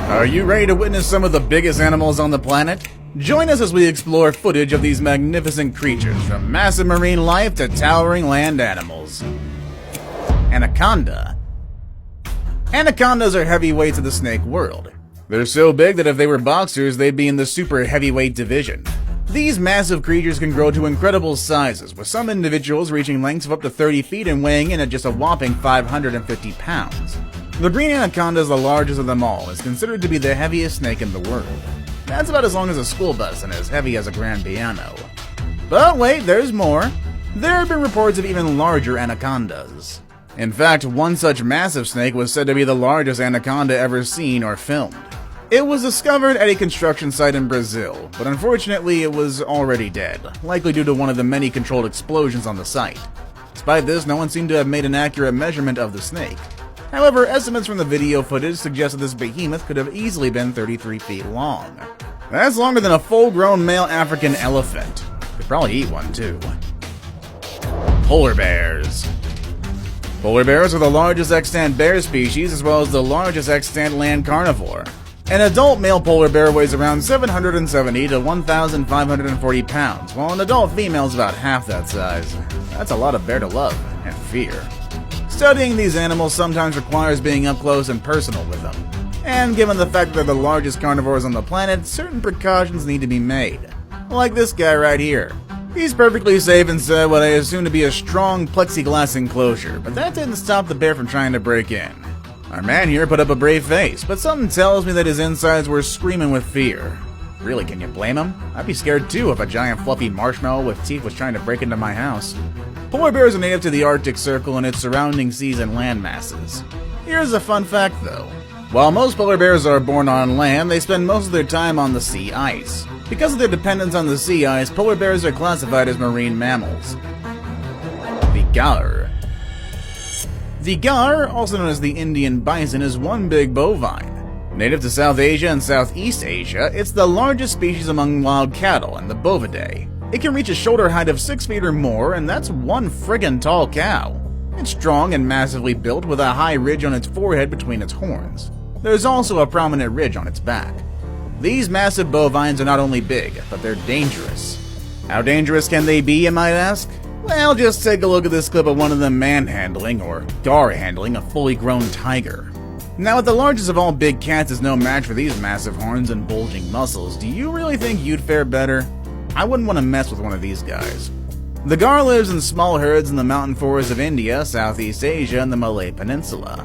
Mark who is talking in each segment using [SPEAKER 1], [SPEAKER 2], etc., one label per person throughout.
[SPEAKER 1] Are you ready to witness some of the biggest animals on the planet? Join us as we explore footage of these magnificent creatures, from massive marine life to towering land animals. Anaconda. Anacondas are heavyweights of the snake world. They're so big that if they were boxers, they'd be in the super heavyweight division. These massive creatures can grow to incredible sizes, with some individuals reaching lengths of up to 30 feet and weighing in at just a whopping 550 pounds. The green anaconda is the largest of them all and is considered to be the heaviest snake in the world. That's about as long as a school bus and as heavy as a grand piano. But wait, there's more. There have been reports of even larger anacondas. In fact, one such massive snake was said to be the largest anaconda ever seen or filmed. It was discovered at a construction site in Brazil, but unfortunately it was already dead, likely due to one of the many controlled explosions on the site. Despite this, no one seemed to have made an accurate measurement of the snake. However, estimates from the video footage suggest that this behemoth could have easily been 33 feet long. That's longer than a full-grown male African elephant. Could probably eat one too. Polar bears. Polar bears are the largest extant bear species as well as the largest extant land carnivore. An adult male polar bear weighs around 770 to 1,540 pounds, while an adult female is about half that size. That's a lot of bear to love and fear. Studying these animals sometimes requires being up close and personal with them. And given the fact that they're the largest carnivores on the planet, certain precautions need to be made. Like this guy right here. He's perfectly safe inside what I assume to be a strong plexiglass enclosure, but that didn't stop the bear from trying to break in. Our man here put up a brave face, but something tells me that his insides were screaming with fear. Really, can you blame him? I'd be scared too if a giant fluffy marshmallow with teeth was trying to break into my house. Polar bears are native to the Arctic Circle and its surrounding seas and land masses. Here's a fun fact though. While most polar bears are born on land, they spend most of their time on the sea ice. Because of their dependence on the sea ice, polar bears are classified as marine mammals. The gaur. The gaur, also known as the Indian bison, is one big bovine. Native to South Asia and Southeast Asia, it's the largest species among wild cattle and the bovidae. It can reach a shoulder height of 6 feet or more, and that's one friggin' tall cow. It's strong and massively built with a high ridge on its forehead between its horns. There's also a prominent ridge on its back. These massive bovines are not only big, but they're dangerous. How dangerous can they be, you might ask? Well, just take a look at this clip of one of them manhandling, or gar-handling, a fully grown tiger. Now, if the largest of all big cats is no match for these massive horns and bulging muscles, do you really think you'd fare better? I wouldn't want to mess with one of these guys. The gar lives in small herds in the mountain forests of India, Southeast Asia, and the Malay Peninsula.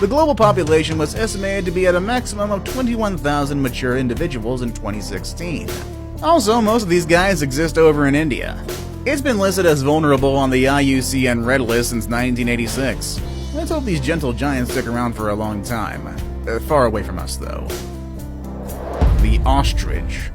[SPEAKER 1] The global population was estimated to be at a maximum of 21,000 mature individuals in 2016. Also, most of these guys exist over in India. It's been listed as vulnerable on the IUCN Red List since 1986. Let's hope these gentle giants stick around for a long time. Far away from us, though. The ostrich.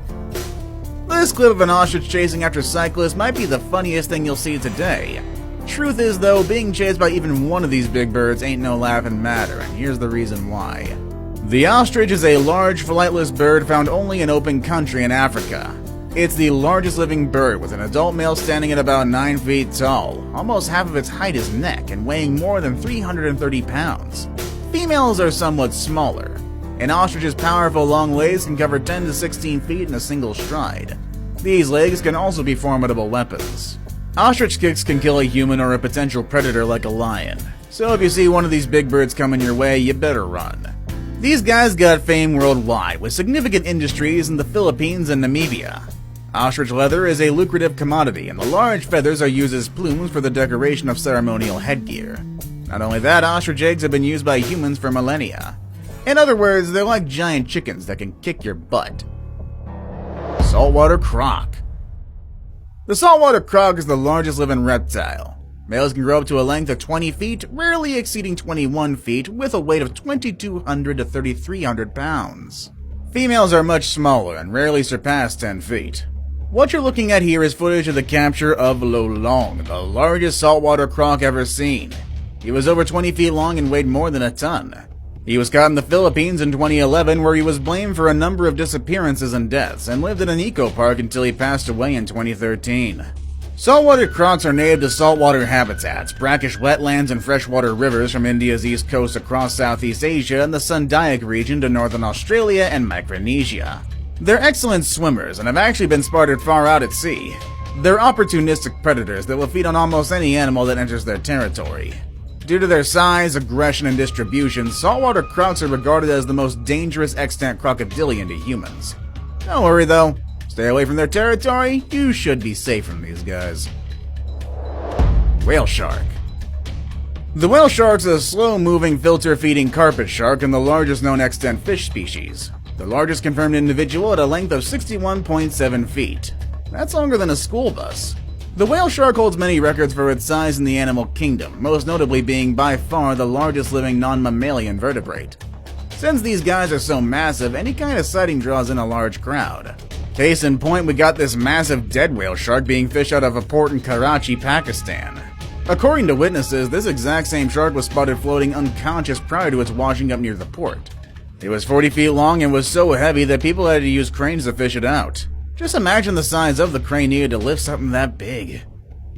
[SPEAKER 1] This clip of an ostrich chasing after cyclists might be the funniest thing you'll see today. Truth is, though, being chased by even one of these big birds ain't no laughing matter, and here's the reason why. The ostrich is a large, flightless bird found only in open country in Africa. It's the largest living bird, with an adult male standing at about 9 feet tall. Almost half of its height is neck, and weighing more than 330 pounds. Females are somewhat smaller. An ostrich's powerful long legs can cover 10 to 16 feet in a single stride. These legs can also be formidable weapons. Ostrich kicks can kill a human or a potential predator like a lion. So if you see one of these big birds coming your way, you better run. These guys got fame worldwide, with significant industries in the Philippines and Namibia. Ostrich leather is a lucrative commodity, and the large feathers are used as plumes for the decoration of ceremonial headgear. Not only that, ostrich eggs have been used by humans for millennia. In other words, they're like giant chickens that can kick your butt. Saltwater croc. The saltwater croc is the largest living reptile. Males can grow up to a length of 20 feet, rarely exceeding 21 feet, with a weight of 2,200 to 3,300 pounds. Females are much smaller and rarely surpass 10 feet. What you're looking at here is footage of the capture of Lolong, the largest saltwater croc ever seen. He was over 20 feet long and weighed more than a ton. He was caught in the Philippines in 2011, where he was blamed for a number of disappearances and deaths, and lived in an eco park until he passed away in 2013. Saltwater crocs are native to saltwater habitats, brackish wetlands, and freshwater rivers from India's east coast across Southeast Asia and the Sundayak region to northern Australia and Micronesia. They're excellent swimmers and have actually been spotted far out at sea. They're opportunistic predators that will feed on almost any animal that enters their territory. Due to their size, aggression, and distribution, saltwater crocs are regarded as the most dangerous extant crocodilian to humans. Don't worry though. Stay away from their territory, you should be safe from these guys. Whale shark. The whale shark is a slow-moving, filter-feeding carpet shark and the largest known extant fish species. The largest confirmed individual at a length of 61.7 feet. That's longer than a school bus. The whale shark holds many records for its size in the animal kingdom, most notably being by far the largest living non-mammalian vertebrate. Since these guys are so massive, any kind of sighting draws in a large crowd. Case in point, we got this massive dead whale shark being fished out of a port in Karachi, Pakistan. According to witnesses, this exact same shark was spotted floating unconscious prior to its washing up near the port. It was 40 feet long and was so heavy that people had to use cranes to fish it out. Just imagine the size of the crane needed to lift something that big.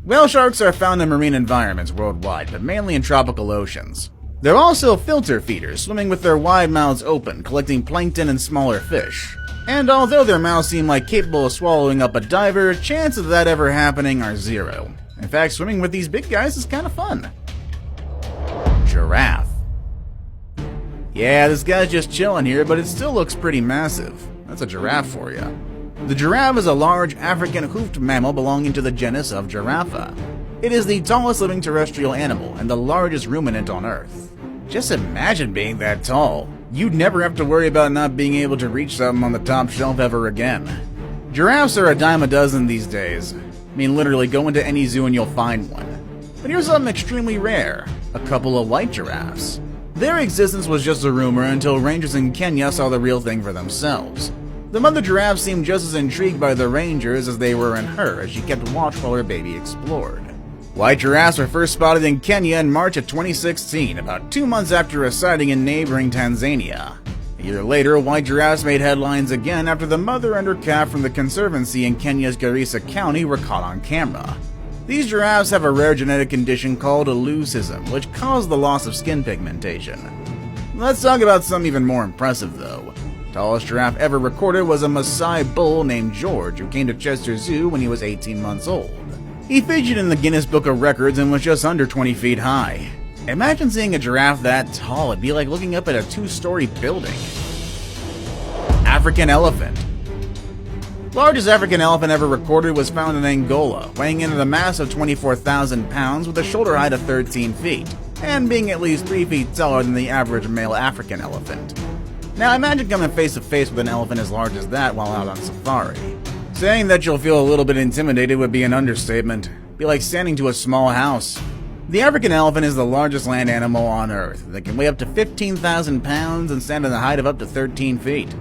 [SPEAKER 1] Whale sharks are found in marine environments worldwide, but mainly in tropical oceans. They're also filter feeders, swimming with their wide mouths open, collecting plankton and smaller fish. And although their mouths seem like capable of swallowing up a diver, chances of that ever happening are zero. In fact, swimming with these big guys is kind of fun. Giraffe. Yeah, this guy's just chilling here, but it still looks pretty massive. That's a giraffe for you. The giraffe is a large African hoofed mammal belonging to the genus of Giraffa. It is the tallest living terrestrial animal and the largest ruminant on Earth. Just imagine being that tall. You'd never have to worry about not being able to reach something on the top shelf ever again. Giraffes are a dime a dozen these days. I mean, literally, go into any zoo and you'll find one. But here's something extremely rare. A couple of white giraffes. Their existence was just a rumor until rangers in Kenya saw the real thing for themselves. The mother giraffe seemed just as intrigued by the rangers as they were in her as she kept watch while her baby explored. White giraffes were first spotted in Kenya in March of 2016, about 2 months after a sighting in neighboring Tanzania. A year later, white giraffes made headlines again after the mother and her calf from the conservancy in Kenya's Garissa County were caught on camera. These giraffes have a rare genetic condition called leucism, which caused the loss of skin pigmentation. Let's talk about something even more impressive though. The tallest giraffe ever recorded was a Maasai bull named George, who came to Chester Zoo when he was 18 months old. He figured in the Guinness Book of Records and was just under 20 feet high. Imagine seeing a giraffe that tall, it'd be like looking up at a 2-story building. African elephant. Largest African elephant ever recorded was found in Angola, weighing in at a mass of 24,000 pounds with a shoulder height of 13 feet, and being at least 3 feet taller than the average male African elephant. Now imagine coming face to face with an elephant as large as that while out on safari. Saying that you'll feel a little bit intimidated would be an understatement. It'd be like standing to a small house. The African elephant is the largest land animal on Earth. They can weigh up to 15,000 pounds and stand at a height of up to 13 feet.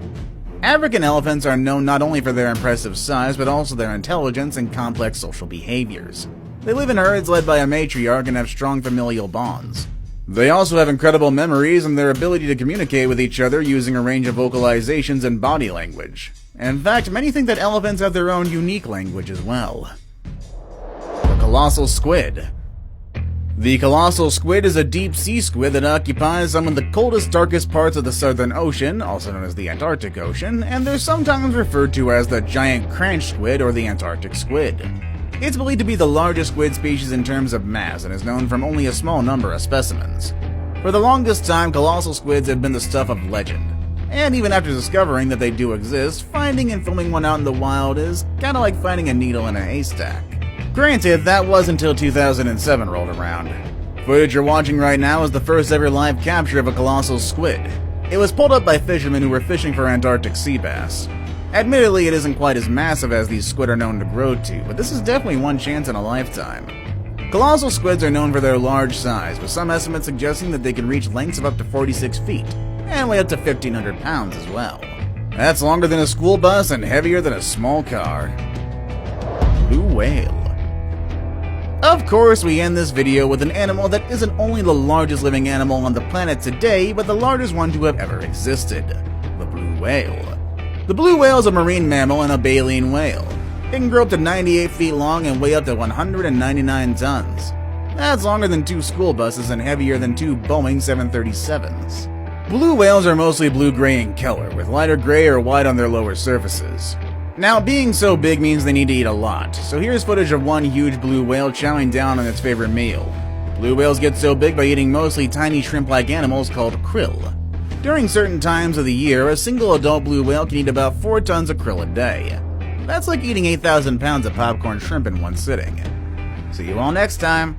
[SPEAKER 1] African elephants are known not only for their impressive size, but also their intelligence and complex social behaviors. They live in herds led by a matriarch and have strong familial bonds. They also have incredible memories and their ability to communicate with each other using a range of vocalizations and body language. In fact, many think that elephants have their own unique language as well. The colossal squid. The colossal squid is a deep-sea squid that occupies some of the coldest, darkest parts of the Southern Ocean, also known as the Antarctic Ocean, and they're sometimes referred to as the giant cranch squid or the Antarctic squid. It's believed to be the largest squid species in terms of mass and is known from only a small number of specimens. For the longest time, colossal squids have been the stuff of legend. And even after discovering that they do exist, finding and filming one out in the wild is kinda like finding a needle in a haystack. Granted, that was until 2007 rolled around. Footage you're watching right now is the first ever live capture of a colossal squid. It was pulled up by fishermen who were fishing for Antarctic sea bass. Admittedly, it isn't quite as massive as these squid are known to grow to, but this is definitely one chance in a lifetime. Colossal squids are known for their large size, with some estimates suggesting that they can reach lengths of up to 46 feet, and weigh up to 1,500 pounds as well. That's longer than a school bus and heavier than a small car. Blue whale. Of course, we end this video with an animal that isn't only the largest living animal on the planet today, but the largest one to have ever existed. The blue whale. The blue whale is a marine mammal and a baleen whale. It can grow up to 98 feet long and weigh up to 199 tons. That's longer than 2 school buses and heavier than 2 Boeing 737s. Blue whales are mostly blue-gray in color, with lighter gray or white on their lower surfaces. Now, being so big means they need to eat a lot, so here's footage of one huge blue whale chowing down on its favorite meal. Blue whales get so big by eating mostly tiny shrimp-like animals called krill. During certain times of the year, a single adult blue whale can eat about 4 tons of krill a day. That's like eating 8,000 pounds of popcorn shrimp in one sitting. See you all next time.